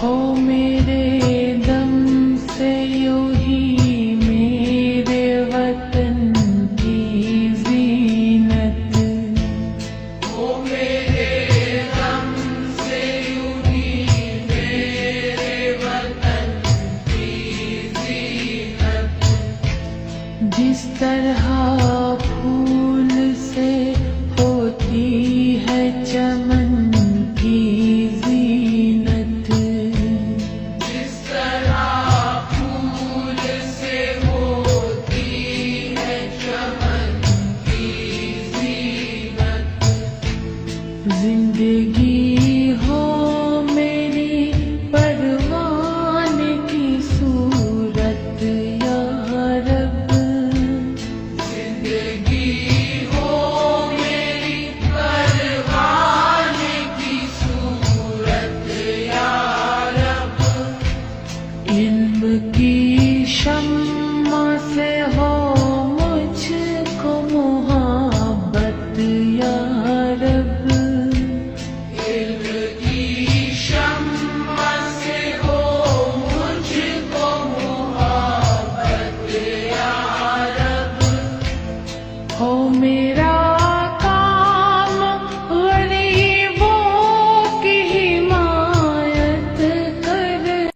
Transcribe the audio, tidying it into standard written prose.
हो मेरे दम से यूं ही मेरे वतन की ज़ीनत, हो मेरे दम से यूं ही मेरे वतन की ज़ीनत। जिस तरह फूल से होती है चमन की ज़ीनत, जिस तरह फूल से होती है चमन की ज़ीनत। जिंदगी हो मेरी परवान की सूरत या रब, जिंदगी हो मेरी परवान की सूरत या रब। इल्म की शम्म